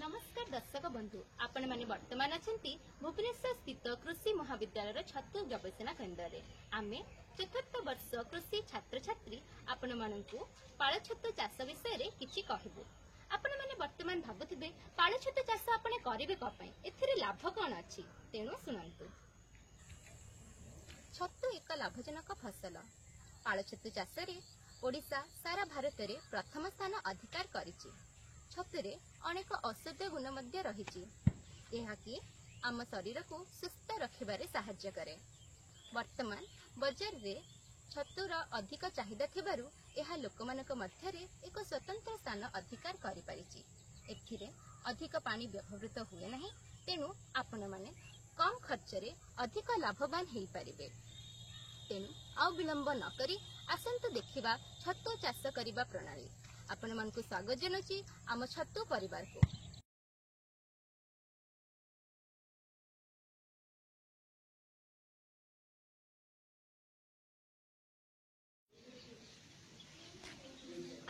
नमस्कार दर्शक बंधु आपण माने वर्तमान अछंती भुवनेश्वर स्थित कृषि महाविद्यालय छतु गवेषणा केन्द्र रे आमे चतुर्थ वर्ष कृषि छात्र छात्री आपण मानकु पाळ छतु चाष विषय रे किछि कहबो। आपण माने वर्तमान भाबुथिबे पाळ छतु चाष आपण करिवे क पई एथिरे लाभ कोन अछि तेनु सुनंतु। छतु एक लाभजनक फसल। पाळ छतु चाष रे ओडिसा सारा भारत रे प्रथम स्थान अधिकार करिछि। छतुरे अनेक औषधीय गुण मध्य रहिछि। यह कि आम शरीर को सुस्थ रखिबारे सहाय्य करे। वर्तमान बाजार रे छतुर अधिक चाहिदा थिबारु यह लोकमानक मध्य रे एक स्वतंत्र स्थान अधिकार करि परिछि। एथिरे अधिक पानी व्यवहृत हुए नाही, तेनु आपण माने कम खर्च रे अधिक लाभवान हेई परिबे। तेनु आ विलंब न करी आसंतु देखिबा छतु चाष करिबा प्रणाली। आपण मानकु स्वागत जनाछि आम छतु परिवार को।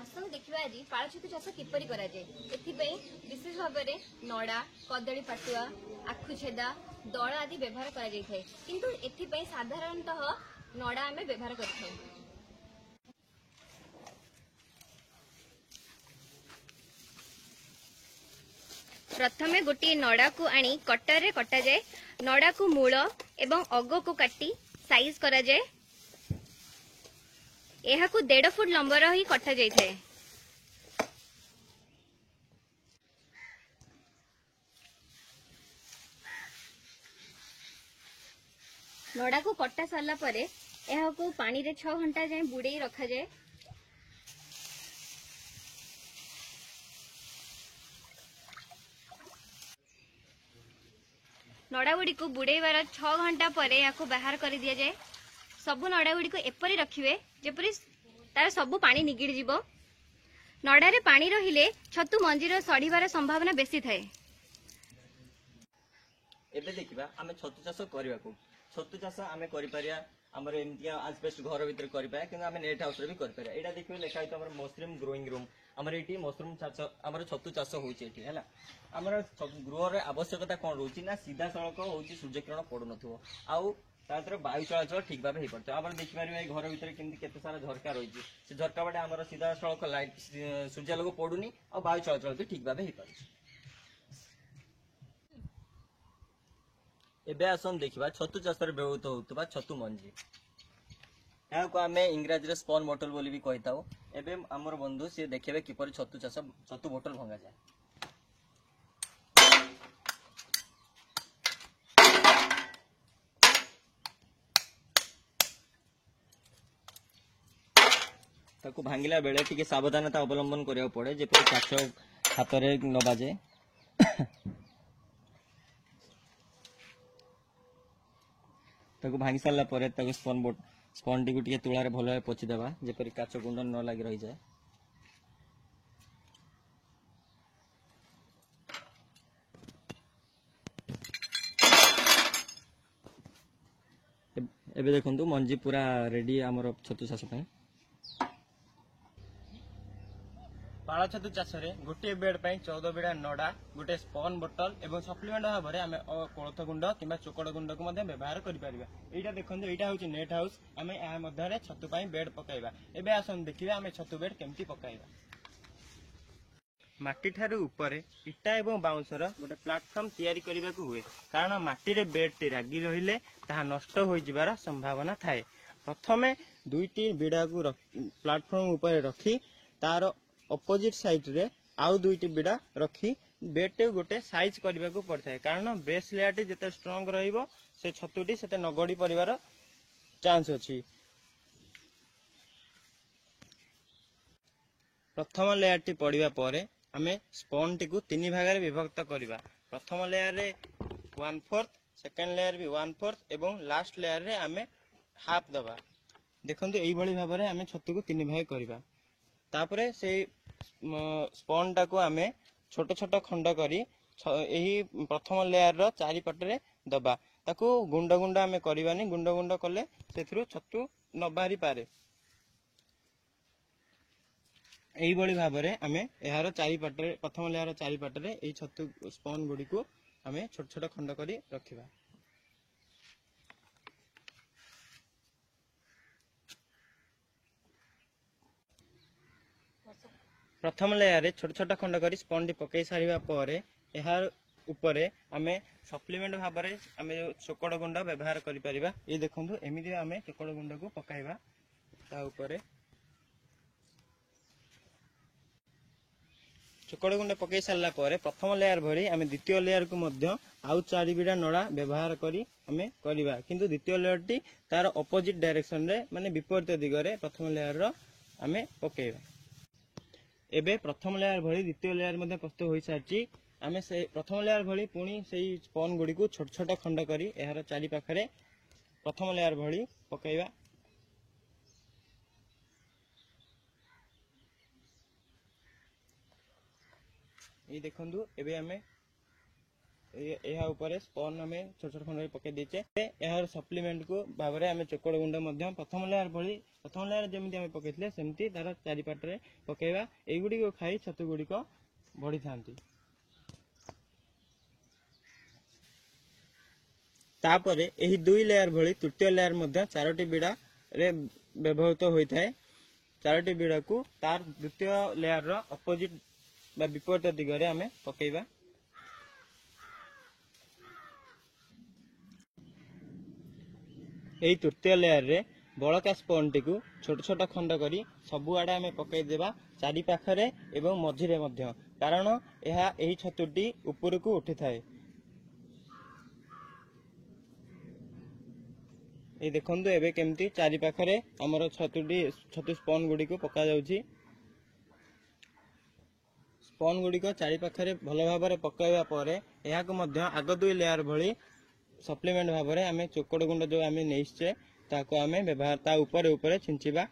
आसन देखिबा आज पाळ छतु चाष किपरि करा जाय। एथि पई विशेष भाव रे नडा, कदली पाटुआ, आखु छेदा, दळ आदि व्यवहार करा जाय थाए, किंतु एथि पई साधारणतः नडा हमें व्यवहार करथाय। प्रथमे गोटे नड़ा को आनी कटर रे कटा जाए। नड़ा को मूल एवं अग को काटी साइज करा जाए। यह को 1.5 फुट लंबर ही कटा जाए थाए। नड़ा को कटा सारला परे यह को पानी रे 6 घंटा जाए बुड़े रखा जाए। नड़ा गुड़ी को बुड़ेबार 6 घंटा पर या बाहर कर दिया जाए। सबु नड़ा गुड़ी को एपरी रखिए जेपरी तार सबु पानी निगिड़ जीवो। नड़ा रे पानी रहिले छतु मंजीर सड़ीबार संभावना बेसी थाए। एबे देखिबा आमे छतु चाष करबा को। छतु चाष आमे करि परिया हमर एमतिया आजबेस्ट घर भीतर करि पाया, किंतु आमे नेट हाउस रे भी करि परिया। एटा देखिबे लेखा होतो हमर मशरूम ग्रोइंग रूम। हमर एटी मशरूम चाष हमर छतु चाष होउची एटी हैला। हमर गृह रे आवश्यकता कोन रहउची ना सीधा सड़क होउची सूर्य किरण पडु नथुवो आउ तातर वायु चलाचल ठीक भाबे हे परतो। आपण देखि पारिबे ए घर भीतर केमति केते सारा झरका रहिची। से झरका बाटे हमर सीधा सड़क लाइट सूर्य लोग पडुनी आ वायु चलाचल भी ठीक भाबे हे परछ। एबे आसन देखिबा छतु चाष रे व्यवहृत होतबा छतु मंजी। या को आमे इंग्रजी रे स्पॉन बोतल बोली भी कहताओ। एबे हमर बंधु से देखिबे किपर छतु चाष छतु बोतल भंगा जाय। ताको भांगिला बेले टिके सावधानता अवलंबन करिया पड़े जेपरि काच हाथ रे न बाजे। ताको भांगी सारला परे ताको स्पॉन टी को टिके तुळा रे भलो पोछि देबा जेपरि काच गुंड न लागि रहि जाय। एबे देखंतु मंजी पूरा रेडी हमर छतु चाष पय। पाळ छतु चाष रे गोटे बेड पय 14 बेडा नडा, गोटे स्पॉन बोतल एवं सप्लीमेंट भाबरे आमे कोळथ गुंड किबा चोकड़ गुंड को मध्ये व्यवहार करि परिबा। एटा देखंतु एटा होची नेट हाउस। आमे आ मध्ये रे छतु पय बेड पकाइबा। एबे आसन देखिबा आमे छतु बेड केमति पकाइबा। माटी ठारू ऊपर इटा एवं बाउंसर गोटे प्लाटफॉर्म तैयारी करबा को हुए, कारण माटी रे बेड टी रागी रहिले ताहा नष्ट होई जिबार संभावना थाए। प्रथमे दुईटी बिडा को प्लाटफॉर्म ऊपर रखी तार अपोजिट साइड रे आउ दुईटी बिडा रखी बेड टे गोटे साइज करबा को पड़थाय, कारण बेस लेयर टी जते स्ट्रांग रहिबो से छतुटी सेते नगडी परिवार चांस अछि। प्रथम लेयर टी पड़िबा परे आमे स्पॉन टी को 3 भाग रे विभक्त करिबा। प्रथम लेयर रे 1/4, सेकंड लेयर भी 1/4 एवं लास्ट लेयर रे आमे हाफ दबा। देखंतु एई भली भाबरे आमे छतु को 3 भाग करिबा। तापरे से स्पॉन टा को आमे छोट छोट खंड करी एही प्रथम लेयर रो चारि पटरे दबा। ताको गुंड गुंड आमे करिबानी, गुंड गुंड कले सेथरु छतु न बाहरी पारे। এইଭଳି ଭାବରେ ଆମେ ଏହାର ଚାରିପାଟରେ ପ୍ରଥମ ଲେୟାର ଚାରିପାଟରେ ଏଇ ଛତୁ ସ୍ପନ୍ ଗୁଡ଼ିକୁ ଆମେ ଛୋଟ ଛୋଟ ଖଣ୍ଡ କରି ରଖିବା। ପ୍ରଥମ ଲେୟାରରେ ଛୋଟ ଛୋଟ ଖଣ୍ଡ କରି ସ୍ପନ୍ଟି ପକାଇ ସାରିବା ପରେ ଏହା ଉପରେ ଆମେ ସପ୍ଲିମେଣ୍ଟ ଭାବରେ ଆମେ ଯେଉଁ ଚୋକଡ଼ ଗୁଣ୍ଡ ବ୍ୟବହାର କରିପାରିବା। ଏଇ ଦେଖନ୍ତୁ ଏମିତି ଆମେ ଚୋକଡ଼ ଗୁଣ୍ଡକୁ ପକାଇବା ତା ଉପରେ। ଚୋକଡ଼ ଗୁଣ୍ଡ ପକାଇ ସାରିଲା ପରେ ପ୍ରଥମ ଲେୟାର ଭଳି ଆମେ ଦ୍ୱିତୀୟ ଲେୟାରକୁ ମଧ୍ୟ ଆଉ 4 ବିଡ଼ା ନଡ଼ା ବ୍ୟବହାର କରି ଆମେ କରିବା, କିନ୍ତୁ ଦ୍ୱିତୀୟ ଲେୟାରଟି ତାର ଅପୋଜିଟ୍ ଡାଇରେକ୍ସନରେ ମାନେ ବିପରୀତ ଦିଗରେ ପ୍ରଥମ ଲେୟାରର ଆମେ ପକାଇବା। ଏବେ ପ୍ରଥମ ଲେୟାର ଭଳି ଦ୍ୱିତୀୟ ଲେୟାର ମଧ୍ୟ ପ୍ରସ୍ତୁତ ହୋଇସାରିଛି। ଆମେ ସେ ପ୍ରଥମ ଲେୟାର ଭଳି ପୁଣି ସେଇ ସ୍ପନ୍ ଗୁଡ଼ିକୁ ଛୋଟ ଛୋଟ ଖଣ୍ଡ କରି ଏହାର ଚାରି ପାଖରେ ପ୍ରଥମ ଲେୟାର ଭଳି ପକାଇବା। ଏଇ ଦେଖନ୍ତୁ ଏବେ ଆମେ ଏହା ଉପରେ ସ୍ପନ୍ ଆମେ ଛୋଟ ଛୋଟ ଖଣ୍ଡ ପକାଇ ଦେଇଛେ। ଏହାର ସପ୍ଲିମେଣ୍ଟକୁ ଭାବରେ ଆମେ ଚୋକଡ଼ ଗୁଣ୍ଡ ମଧ୍ୟ ପ୍ରଥମ ଲେୟାର ଭଳି ପ୍ରଥମ ଲେୟାର ଯେମିତି ଆମେ ପକାଇଥିଲେ ସେମିତି ତାର ଚାରିପାଟରେ ପକାଇବା। ଏଇଗୁଡ଼ିକୁ ଖାଇ ଛତୁ ଗୁଡ଼ିକ ବଢ଼ିଥାନ୍ତି। ତାପରେ ଏହି 2 ଲେୟାର ଭଳି ତୃତୀୟ ଲେୟାର ମଧ୍ୟ 4ଟି ବିଡ଼ାରେ ବ୍ୟବହୃତ ହୋଇଥାଏ। 4ଟି ବିଡ଼ାକୁ ତାର ଦ୍ୱିତୀୟ ଲେୟାରର ଅପୋଜିଟ୍ ବା ବିପରୀତ ଦିଗରେ ଆମେ ପକାଇବା। ଏହି ତୃତୀୟ ଲେୟାରରେ ବଳକା ସ୍ପନ୍ଟିକୁ ଛୋଟ ଛୋଟ ଖଣ୍ଡ କରି ସବୁଆଡ଼େ ଆମେ ପକାଇଦେବା, ଚାରି ପାଖରେ ଏବଂ ମଝିରେ ମଧ୍ୟ, କାରଣ ଏହି ଛତୁଟି ଉପରକୁ ଉଠିଥାଏ। ଏଇ ଦେଖନ୍ତୁ ଏବେ କେମିତି ଚାରି ପାଖରେ ଆମର ଛତୁ ସ୍ପନ୍ ଗୁଡ଼ିକୁ ପକାଯାଉଛି। ସ୍ପନ୍ ଗୁଡ଼ିକ ଚାରି ପାଖରେ ଭଲ ଭାବରେ ପକାଇବା ପରେ ଏହାକୁ ମଧ୍ୟ ଆଗ 2 ଲେୟାର ଭଳି ସପ୍ଲିମେଣ୍ଟ ଭାବରେ ଆମେ ଚୋକଡ଼ ଗୁଣ୍ଡ ଯେଉଁ ଆମେ ନେଇଛେ ତାକୁ ଆମେ ତା ଉପରେ ଛିଞ୍ଚିବା।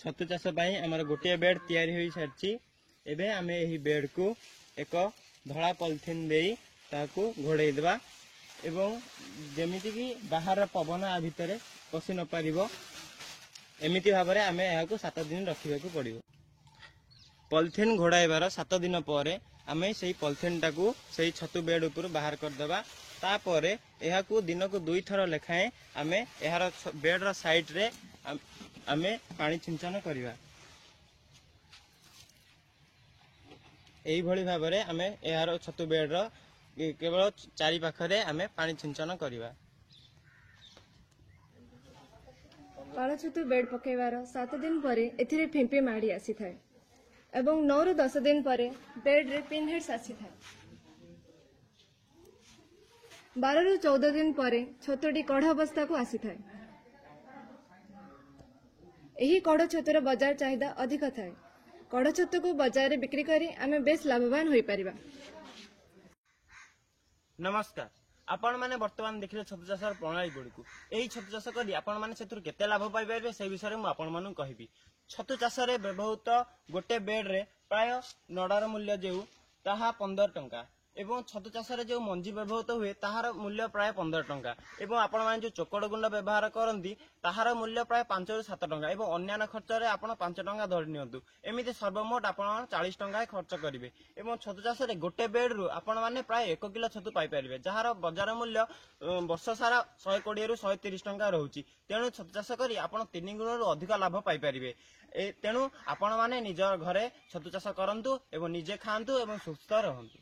ଛତୁ ଚାଷ ପାଇଁ ଆମର ଗୋଟିଏ ବେଡ୍ ତିଆରି ହୋଇସାରିଛି। ଏବେ ଆମେ ଏହି ବେଡ୍କୁ ଏକ ଧଳା ପଲିଥିନ୍ ଦେଇ ତାକୁ ଘୋଡ଼େଇ ଦେବା ଏବଂ ଯେମିତିକି ବାହାର ପବନ ଆ ଭିତରେ ପଶି ନପାରିବ, ଏମିତି ଭାବରେ ଆମେ ଏହାକୁ 7 ଦିନ ରଖିବାକୁ ପଡ଼ିବ। ପଲିଥିନ୍ ଘୋଡ଼ାଇବାର 7 ଦିନ ପରେ ଆମେ ସେହି ପଲିଥିନ୍ଟାକୁ ସେହି ଛତୁ ବେଡ୍ ଉପରୁ ବାହାର କରିଦେବା। ତାପରେ ଏହାକୁ ଦିନକୁ 2 ଥର ଲେଖାଏଁ ଆମେ ଏହାର ବେଡ୍ର ସାଇଡ୍ରେ ଆମେ ପାଣି ଛିଞ୍ଚନ କରିବା। ଏଇଭଳି ଭାବରେ ଆମେ ଏହାର ଛତୁ ବେଡ୍ର କେବଳ ଚାରି ପାଖରେ ଆମେ ପାଣି ଛିଞ୍ଚନ କରିବା। ପାଳ ଛତୁ ବେଡ୍ ପକାଇବାର 7 ଦିନ ପରେ ଏଥିରେ ଫିମ୍ପି ମାଡ଼ି ଆସିଥାଏ ଏବଂ 9 ରୁ 10 ଦିନ ପରେ ବେଡ୍ରେ ପିନ୍ହେଡ୍ସ ଆସିଥାଏ। 12 ରୁ 14 ଦିନ ପରେ ଛତୁଟି କଢ଼ ଅବସ୍ଥାକୁ ଆସିଥାଏ। ଏହି କଢ଼ ଛତୁର ବଜାର ଚାହିଦା ଅଧିକ ଥାଏ। କଢ଼ ଛତୁକୁ ବଜାରରେ ବିକ୍ରି କରି ଆମେ ବେଶ ଲାଭବାନ ହୋଇପାରିବା। ନମସ୍କାର, ଆପଣମାନେ ବର୍ତ୍ତମାନ ଦେଖିଲେ ଛତୁ ଚାଷର ପ୍ରଣାଳୀ ଗୁଡ଼ିକୁ। ଏହି ଛତୁ ଚାଷ କରି ଆପଣମାନେ ସେଥିରୁ କେତେ ଲାଭ ପାଇପାରିବେ ସେ ବିଷୟରେ ମୁଁ ଆପଣମାନଙ୍କୁ କହିବି। ଛତୁ ଚାଷରେ ବ୍ୟବହୃତ ଗୋଟେ ବେଡ୍ରେ ପ୍ରାୟ ନଡ଼ାର ମୂଲ୍ୟ ଯେଉଁ ତାହା 15 ଟଙ୍କା ଏବଂ ଛତୁ ଚାଷରେ ଯେଉଁ ମଞ୍ଜି ବ୍ୟବହୃତ ହୁଏ ତାହାର ମୂଲ୍ୟ ପ୍ରାୟ 15 ଟଙ୍କା ଏବଂ ଆପଣମାନେ ଯେଉଁ ଚୋକଡ଼ ଗୁଣ୍ଡ ବ୍ୟବହାର କରନ୍ତି ତାହାର ମୂଲ୍ୟ ପ୍ରାୟ 5 ରୁ 7 ଟଙ୍କା ଏବଂ ଅନ୍ୟାନ୍ୟ ଖର୍ଚ୍ଚରେ ଆପଣ 5 ଟଙ୍କା ଧରି ନିଅନ୍ତୁ। ଏମିତି ସର୍ବମୋଟ ଆପଣ 40 ଟଙ୍କା ଖର୍ଚ୍ଚ କରିବେ ଏବଂ ଛତୁ ଚାଷରେ ଗୋଟେ ବେଡ୍ରୁ ଆପଣମାନେ ପ୍ରାୟ 1 କିଲୋ ଛତୁ ପାଇପାରିବେ, ଯାହାର ବଜାର ମୂଲ୍ୟ ବର୍ଷ ସାରା 120 ରୁ 130 ଟଙ୍କା ରହୁଛି। ତେଣୁ ଛତୁ ଚାଷ କରି ଆପଣ 3 ଗୁଣରୁ ଅଧିକ ଲାଭ ପାଇପାରିବେ। ତେଣୁ ଆପଣମାନେ ନିଜ ଘରେ ଛତୁ ଚାଷ କରନ୍ତୁ ଏବଂ ନିଜେ ଖାଆନ୍ତୁ ଏବଂ ସୁସ୍ଥ ରହନ୍ତୁ।